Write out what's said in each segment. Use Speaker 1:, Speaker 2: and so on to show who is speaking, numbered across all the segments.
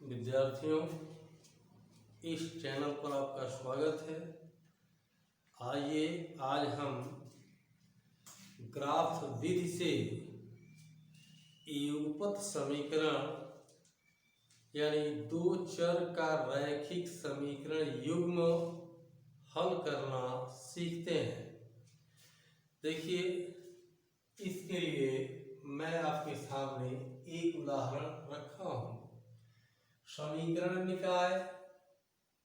Speaker 1: विद्यार्थियों, इस चैनल पर आपका स्वागत है। आइए आज हम ग्राफ विधि से युगपत समीकरण यानी दो चर का रैखिक समीकरण युग्म हल करना सीखते हैं। देखिए, इसके लिए मैं आपके सामने एक उदाहरण रखा हूँ। समीकरण निकाय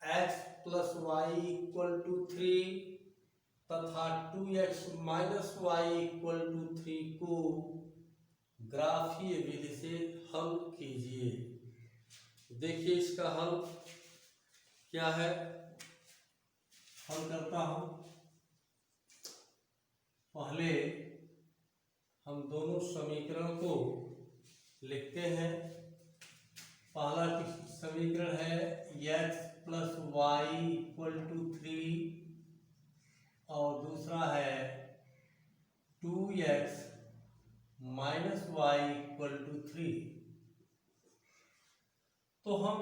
Speaker 1: x plus y equal to 3 तथा 2x minus Y equal to 3 को ग्राफीय विधि से हल कीजिए। देखिए, इसका हल क्या है। हल करता हूं। पहले हम दोनों समीकरण को लिखते हैं। पहला समीकरण है x plus y equal to 3 और दूसरा है 2x minus Y equal to 3। तो हम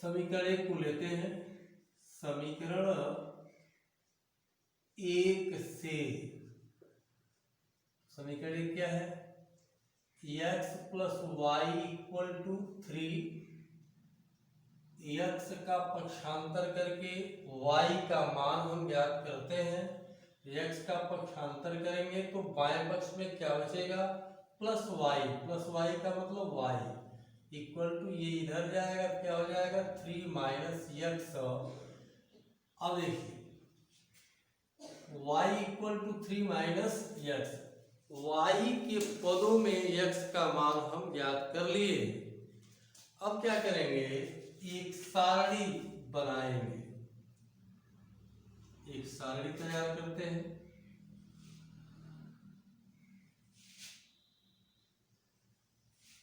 Speaker 1: समीकरण एक को लेते हैं। समीकरण एक से समीकरण एक क्या है? x plus y equal to 3, x का पक्षांतर करके y का मान हम ज्ञात करते हैं। x का पक्षांतर करेंगे तो बाएं पक्ष में क्या बचेगा? Plus y। प्लस y का मतलब y इक्वल टू ये इधर जाएगा, क्या हो जाएगा? 3 माइनस x। अब देखिए, y equal to 3 minus x, y के पदों में x का मान हम ज्ञात कर लिए। अब क्या करेंगे? एक सारणी बनाएंगे। एक सारणी तैयार करते हैं।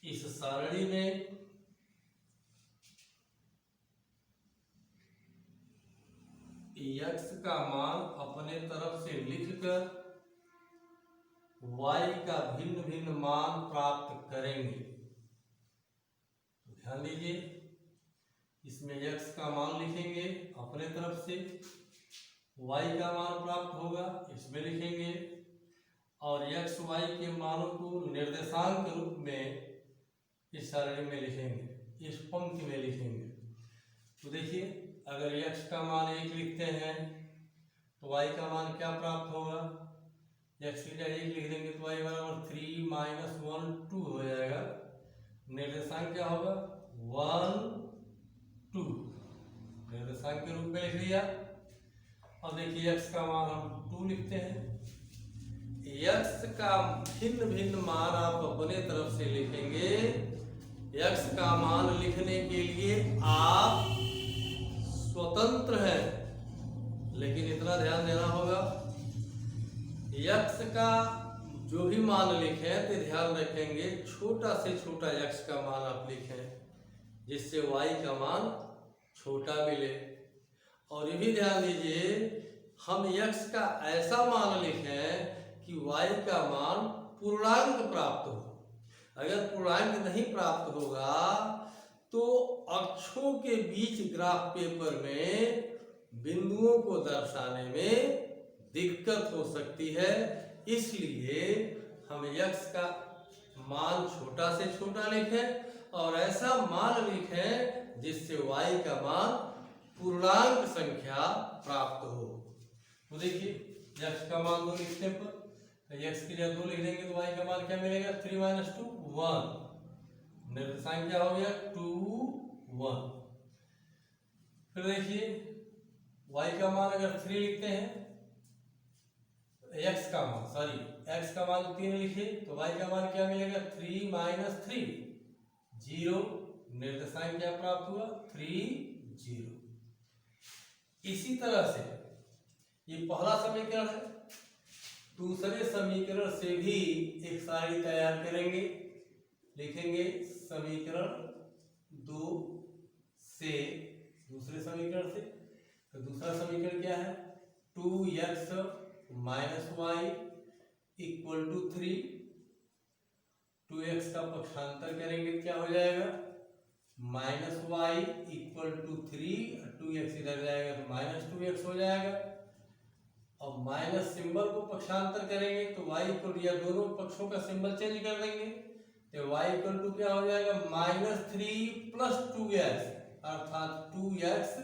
Speaker 1: इस सारणी में x का मान अपने तरफ से लिखकर y का भिन्न भिन्न मान प्राप्त करेंगे। ध्यान दीजिए, इसमें x का मान लिखेंगे अपने तरफ से, y का मान प्राप्त होगा इसमें लिखेंगे, और x y के मानों को निर्देशांक रूप में इस सारणी में लिखेंगे, इस पंक्ति में लिखेंगे। तो देखिए, अगर x का मान 1 लिखते हैं तो y का मान क्या प्राप्त होगा? x की जगह 1 लिख देंगे तो y बराबर 3 माइनस 1 2 हो जाएगा। निर्देशांक क्या होगा? 1 2, निर्देशांक के रूप में लिख लिया। अब देखिए, x का मान हम 2 लिखते हैं। x का भिन्न भिन्न मान आप अपने तरफ से लिखेंगे। x का मान लिखने के लिए आप स्वतंत्र हैं, लेकिन इतना ध्यान देना होगा, x का जो भी मान लिखें तो ध्यान रखेंगे छोटा से छोटा x का मान आप लिखें, जिससे y का मान छोटा मिले। और ये भी ध्यान दीजिए, हम x का ऐसा मान लिखें कि y का मान पूर्णांक प्राप्त हो। अगर पूर्णांक नहीं प्राप्त होगा तो अक्षों के बीच ग्राफ पेपर में बिंदुओं को दर्शाने में दिक्कत हो सकती है। इसलिए हम x का मान छोटा से छोटा लिखें और ऐसा मान लिखें जिससे y का मान पूर्णांक संख्या प्राप्त हो। तो देखिए, x का मान 2 लिखने पर x की जगह 2 लिख देंगे तो y का मान क्या मिलेगा? 3 माइनस 2 1। निर्देशांक क्या हो गया? 2 1। फिर देखिए, y का मान अगर 3 लिखते हैं, x का मान 3 लिखे तो y का मान क्या मिलेगा? 3 माइनस 3 0। निर्देशांक क्या प्राप्त हुआ? 3 0। इसी तरह से ये पहला समीकरण है। दूसरे समीकरण से भी एक सारणी तैयार करेंगे। लिखेंगे समीकरण 2 से, दूसरे समीकरण से। तो दूसरा समीकरण क्या है? 2x minus Y equal to 3। 2x का पक्षांतर करेंगे क्या हो जाएगा? Minus Y equal to 3, 2x इधर जाएगा तो माइनस 2x हो जाएगा। और माइनस सिंबल को पक्षांतर करेंगे तो y इक्वल, या दोनों पक्षों का सिंबल चेंज कर देंगे तो y इक्वल टू क्या हो जाएगा, -3 प्लस 2x, अर्थात 2x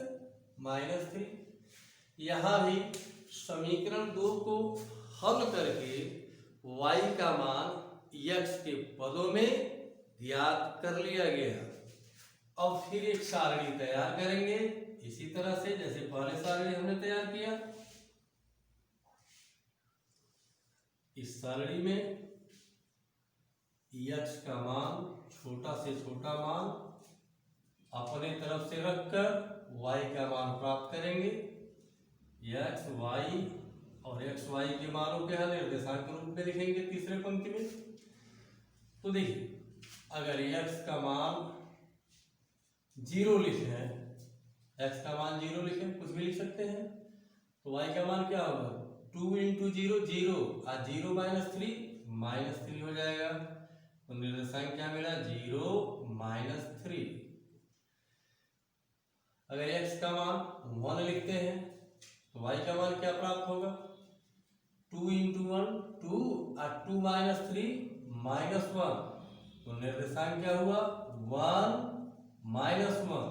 Speaker 1: माइनस 3। यहाँ भी समीकरण 2 को हल करके y का मान x के पदों में ज्ञात कर लिया गया। अब फिर एक सारणी तैयार करेंगे इसी तरह से जैसे पहले सारणी हमने तैयार किया। इस सारणी में x का मान, छोटा से छोटा मान अपने तरफ से रखकर y का मान प्राप्त करेंगे। x y और x y के मानों के निर्देशांक रूप में लिखेंगे तीसरे पंक्ति में। तो देखिए, अगर x का मान 0 लिखें, x का मान 0 लिखें, कुछ भी लिख सकते हैं, तो y का मान क्या होगा, 2 इंटू 0 0 और 0 माइनस 3 -3 हो जाएगा। तो निर्देशांक क्या मिला, 0 -3। अगर x का मान 1 लिखते हैं तो y का मान क्या प्राप्त होगा, 2 इंटू 1 2 और 2 माइनस 3 -1। तो निर्देशांक क्या हुआ, 1 -1।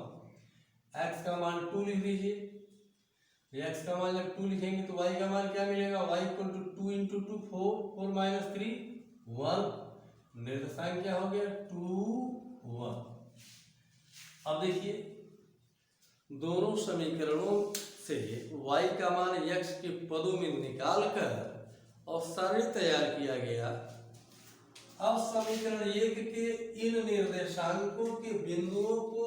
Speaker 1: x का मान 2 लिख दीजिए। x का मान जब 2 लिखेंगे तो y का मान क्या मिलेगा, y equal to 2 into 2 4 4 minus 3 1। निर्देशांक क्या हो गया, 2 1। अब देखिए, दोनों समीकरणों से y का मान x के पदों में निकालकर और सारणी तैयार किया गया। अब समीकरण 1 के इन निर्देशांकों के बिंदुओं को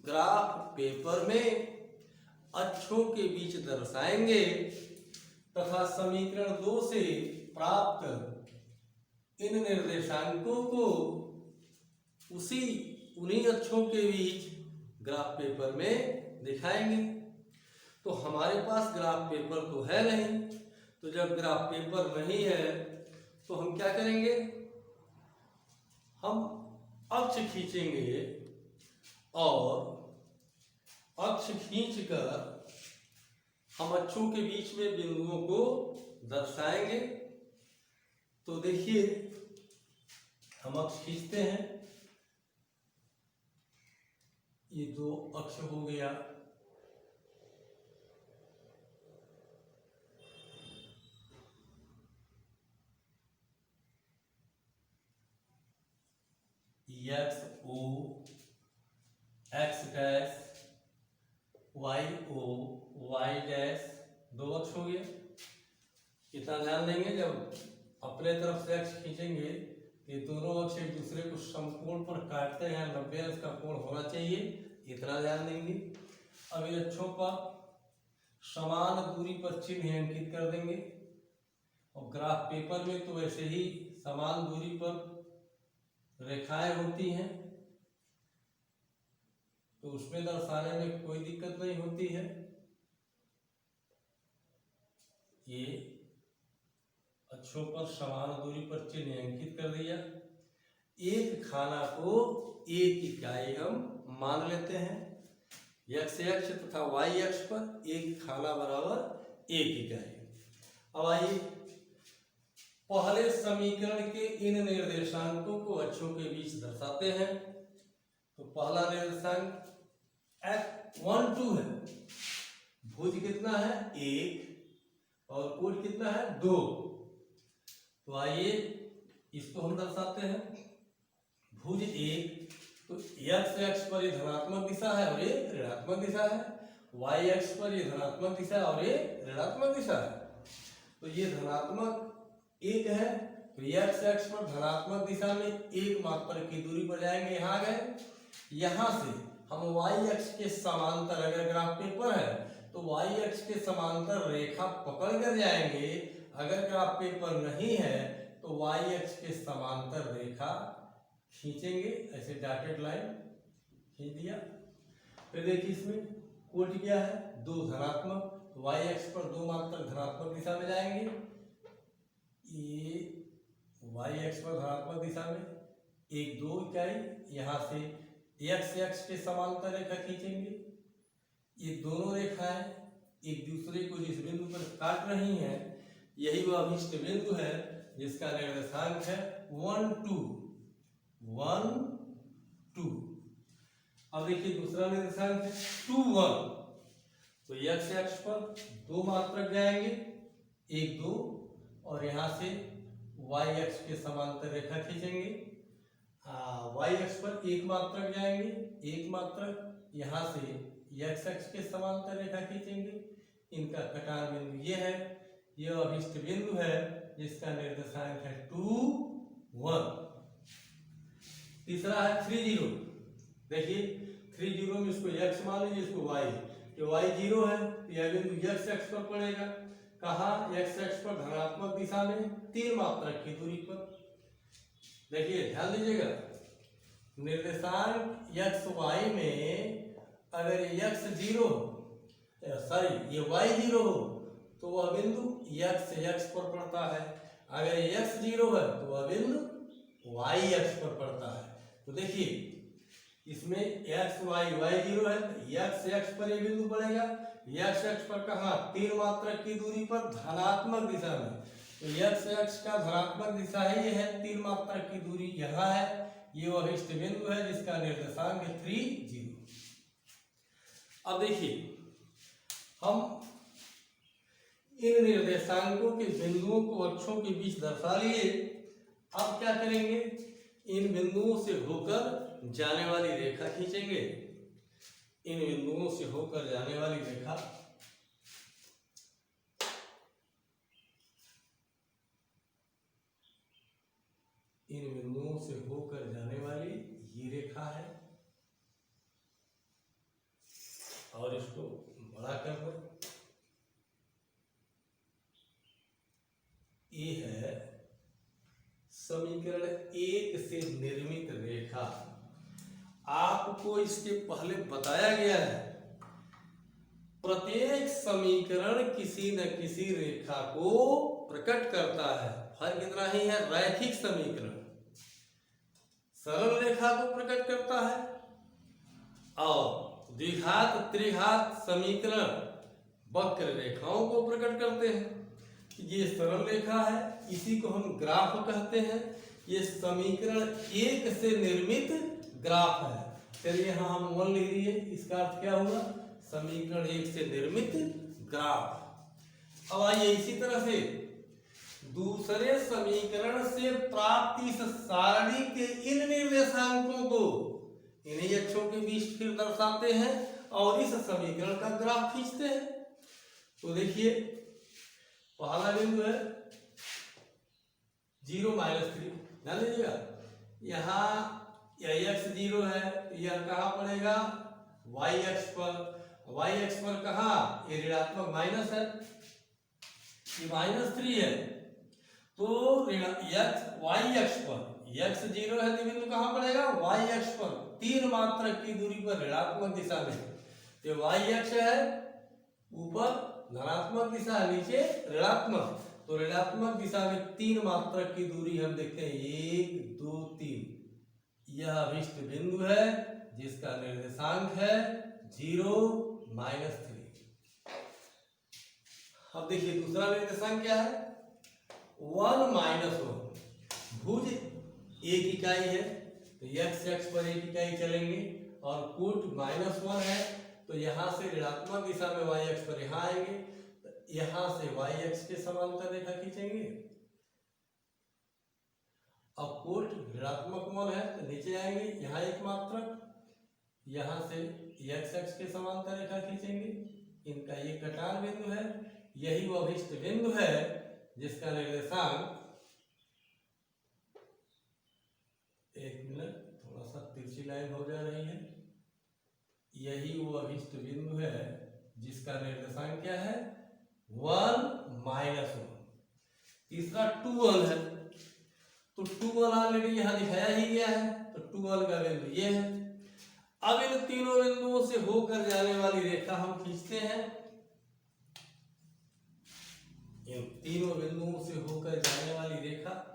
Speaker 1: ग्राफ पेपर में अक्षों के बीच दर्शाएंगे तथा समीकरण 2 से प्राप्त इन निर्देशांकों को उन्हीं अक्षों के बीच ग्राफ पेपर में दिखाएंगे। तो हमारे पास ग्राफ पेपर तो है नहीं, तो जब ग्राफ पेपर नहीं है तो हम क्या करेंगे, हम अक्ष खींचेंगे और अक्ष खींचकर हम अक्षों के बीच में बिंदुओं को दर्शाएंगे। तो देखिए, हम अक्ष खींचते हैं, ये 2 अक्ष हो गया। X o, x dash, y o, y dash, 2 अक्ष हो गया। इतना ध्यान देंगे, जब अपने तरफ से अक्ष खींचेंगे ये दोनों अक्ष एक दूसरे को समकोण पर काटते हैं, 90 अंश का कोण होना चाहिए, इतना ध्यान देंगे। अब इन अक्षों पर समान दूरी पर चिन्ह अंकित कर देंगे। और ग्राफ पेपर में तो वैसे ही समान दूरी पर रेखाएं होती हैं, तो उसमें दर्शाने में कोई दिक्कत नहीं होती है। ये अक्षों पर समान दूरी पर चिन्ह अंकित कर दिया। एक खाना को एक इकाई हम मान लेते हैं। x अक्ष तथा y अक्ष पर एक खाना बराबर 1 इकाई। अब आइए पहले समीकरण के इन निर्देशांकों को अक्षों के बीच दर्शाते हैं। तो पहला निर्देशांक F12 है, भुज कितना है 1 और कोण कितना है 2। तो आइए इसको हम दर्शाते हैं। भुज 1, तो x अक्ष पर ये धनात्मक दिशा है और ये ऋणात्मक दिशा है, y अक्ष पर ये धनात्मक दिशा है और ये ऋणात्मक दिशा है। तो ये धनात्मक 1 है, तो x अक्ष पर धनात्मक दिशा में 1 मात्र की दूरी पर जाएंगे, यहाँ गए। यहाँ से हम y अक्ष के समांतर, अगर ग्राफ पेपर है तो y अक्ष के समांतर रेखा पकड़ कर जाएंगे। अगर ग्राफ पेपर नहीं है तो y अक्ष के समांतर रेखा खींचेंगे, ऐसे डॉटेड लाइन खींच दिया। फिर देखिए इसमें कोण क्या है 2 धनात्मक, तो y अक्ष पर 2 मात्र धनात्मक दिशा में जाएंगे। ये y अक्ष पर धनात्मक दिशा में 1 2 इकाई, यहाँ से एक्स एक्स के समांतर रेखा खींचेंगे। ये दोनों रेखाएं एक दूसरे को जिस बिंदु पर काट रही हैं, यही वह अभिष्ट बिंदु है जिसका निर्देशांक है 1 2 1 2। अब देखिए दूसरा निर्देशांक है 2 1। तो एक्स एक्स पर दो मात्रक जाएंगे, 1 2, और यहाँ से वाई एक्स के समांतर रेखा खींचेंगे। वाई एक्स पर एक मात्रक जाएंगे, एक मात्रक, यहाँ से एक्स एक्स के समांतर रेखा खींचेंगे। इनका कटान बिंदु ये है, यह अभिष्ट बिंदु है जिसका निर्देशांक है 2 1। तीसरा है 3 0। देखिए 3 0 में इसको x मान लीजिए, इसको y, तो y 0 है तो यह बिंदु x x पर पड़ेगा। कहाँ? x x पर धनात्मक दिशा में 3 मात्रक की दूरी पर। देखिए ध्यान दीजिएगा, निर्देशांक x y में अगर x 0 सॉरी ये y 0 हो तो वह बिंदु x x पर पड़ता है, अगर x 0 है तो वह बिंदु y x पर पड़ता है। तो देखिए इसमें x y y 0 है, x x पर ये बिंदु पड़ेगा, x x पर कहाँ? 3 मात्रक की दूरी पर धनात्मक दिशा में। तो x x का धनात्मक दिशा है, ये है 3 मात्रक की दूरी यहाँ है, ये वह अभिष्ट बिंदु है जिसका निर्देशांक है 3 0। अब देखिए हम इन निर्देशांकों के बिंदुओं को अक्षों के बीच दर्शा लिए। अब क्या करेंगे? इन बिंदुओं से होकर जाने वाली रेखा खींचेंगे। इन बिंदुओं से होकर जाने वाली रेखा इन बिंदुओं से होकर जाने वाली ये रेखा है, और इसको बड़ा कर दो। ये है समीकरण 1 से निर्मित रेखा। आपको इसके पहले बताया गया है प्रत्येक समीकरण किसी न किसी रेखा को प्रकट करता है। फर्क इतना ही है, रैखिक समीकरण सरल रेखा को प्रकट करता है और द्विघात त्रिघात समीकरण वक्र रेखाओं को प्रकट करते हैं। ये सरल रेखा है, इसी को हम ग्राफ कहते हैं। ये समीकरण 1 से निर्मित ग्राफ है। चलिए यहाँ हम 1 लिख दिए, इसका अर्थ क्या हुआ? समीकरण 1 से निर्मित ग्राफ। अब आइए इसी तरह से दूसरे समीकरण से प्राप्त इस सारणी के इन निर्देशांकों को इन्हीं अक्षों के बीच फिर दर्शाते हैं और इस समीकरण का ग्राफ खींचते हैं। तो देखिए पहला बिंदु है 0 -3। ध्यान दीजिएगा, यहाँ x 0 है, यह कहाँ पड़ेगा? y अक्ष पर। y अक्ष पर कहाँ? ये ऋणात्मक माइनस है, ये -3 है, तो y अक्ष पर x 0 है तो बिंदु कहाँ पड़ेगा? y अक्ष पर 3 मात्रक की दूरी पर ऋणात्मक दिशा में। तो y अक्ष है ऊपर धनात्मक दिशा है, नीचे ऋणात्मक, तो ऋणात्मक दिशा में 3 मात्रक की दूरी हम देखते हैं 1 2 3। यह अभिष्ट बिंदु है जिसका निर्देशांक है 0 -3। अब देखिए दूसरा निर्देशांक क्या है? 1 -1। भुज एक इकाई है तो x x पर एक इकाई चलेंगे और कूट -1 है तो यहाँ से ऋणात्मक दिशा में y अक्ष पर यहाँ आएंगे, तो यहाँ से y अक्ष के समांतर रेखा खींचेंगे। अब कोट ऋणात्मक 1 है तो नीचे आएंगे, यहाँ एक मात्रक, यहाँ से x अक्ष के समांतर रेखा खींचेंगे। इनका ये कटान बिंदु है, यही वो अभिष्ट बिंदु है जिसका निर्देशांक, एक मिनट थोड़ा सा तिरछी लाइन हो जा रही है, यही वो अभिष्ट बिंदु है जिसका निर्देशांक क्या है? 1 -1। तीसरा 2 1 है, तो 2 1 ऑलरेडी यहाँ दिखाया ही गया है, तो 2 1 का बिंदु ये है। अब इन तीनों बिंदुओं से होकर जाने वाली रेखा हम खींचते हैं। इन तीनों बिंदुओं से होकर जाने वाली रेखा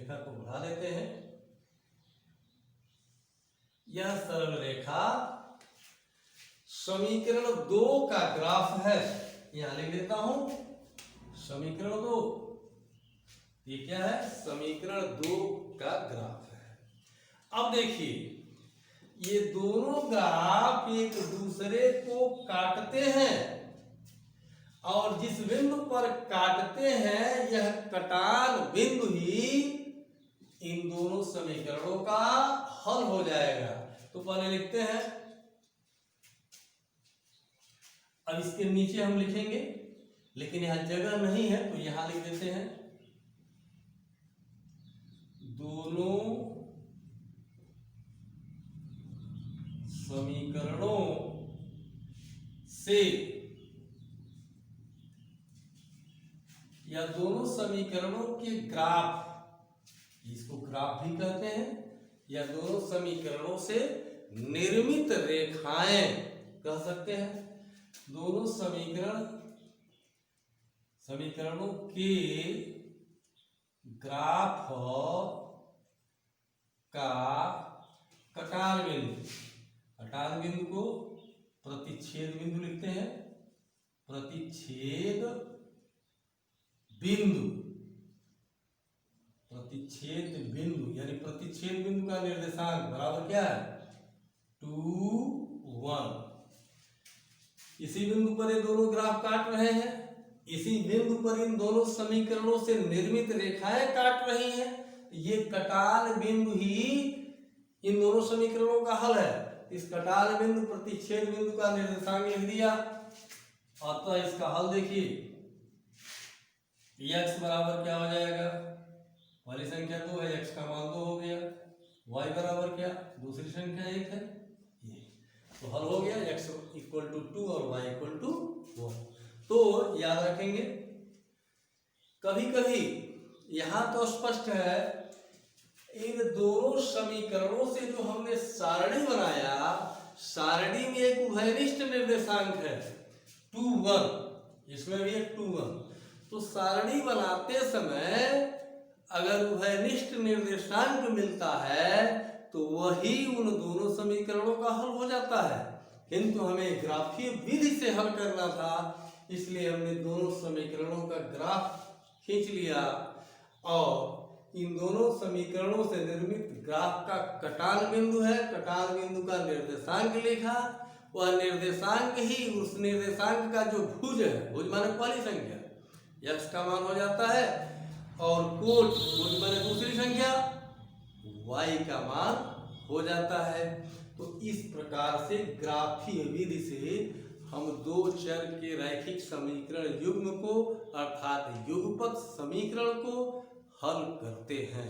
Speaker 1: रेखा को बढ़ा देते हैं। यह सरल रेखा समीकरण 2 का ग्राफ है। यहां लिख देता हूं समीकरण 2। ये क्या है? समीकरण 2 का ग्राफ है। अब देखिए ये दोनों ग्राफ एक दूसरे को काटते हैं और जिस बिंदु पर काटते हैं यह कटान बिंदु ही इन दोनों समीकरणों का हल हो जाएगा। तो पहले लिखते हैं, अब इसके नीचे हम लिखेंगे लेकिन यहां जगह नहीं है तो यहां लिख देते हैं दोनों समीकरणों से या दोनों समीकरणों के ग्राफ, इसको ग्राफ भी कहते हैं, या दोनों समीकरणों से निर्मित रेखाएं कह सकते हैं। दोनों समीकरणों के ग्राफ का कटान बिंदु को प्रतिच्छेद बिंदु लिखते हैं। प्रतिच्छेद बिंदु यानी प्रतिच्छेद बिंदु का निर्देशांक बराबर क्या है? 2, 1। इसी बिंदु पर ये दोनों ग्राफ काट रहे हैं, इसी बिंदु पर इन दोनों समीकरणों से निर्मित रेखाएं काट रही हैं। ये कटान बिंदु ही इन दोनों समीकरणों का हल है। इस कटान बिंदु प्रतिच्छेद बिंदु का निर्देशांक लिख दिया। अतः इसका हल देखिए, x बराबर क्या हो जाएगा? पहली संख्या 2 है, x का मान 2 हो गया। y बराबर क्या? दूसरी संख्या 1 है, ये तो हल हो गया। x इक्वल टू 2 और y इक्वल टू 1। तो याद रखेंगे, कभी कभी यहां तो स्पष्ट है इन दोनों समीकरणों से जो हमने सारणी बनाया, सारणी में एक उभयनिष्ठ निर्देशांक है 2, 1, इसमें भी एक 2, 1। तो सारणी बनाते समय अगर उभयनिष्ठ निर्देशांक मिलता है तो वही उन दोनों समीकरणों का हल हो जाता है। किंतु हमें ग्राफीय विधि से हल करना था, इसलिए हमने दोनों समीकरणों का ग्राफ खींच लिया और इन दोनों समीकरणों से निर्मित ग्राफ का कटान बिंदु है, कटान बिंदु का निर्देशांक लिखा। वह निर्देशांक ही उस निर्देशांक का जो भुज है, भुज माने पहली संख्या, x का मान हो जाता है, और कोट भुज माने दूसरी संख्या, y का मान हो जाता है। तो इस प्रकार से ग्राफीय विधि से हम दो चर के रैखिक समीकरण युग्म को अर्थात युगपत समीकरण को हल करते हैं।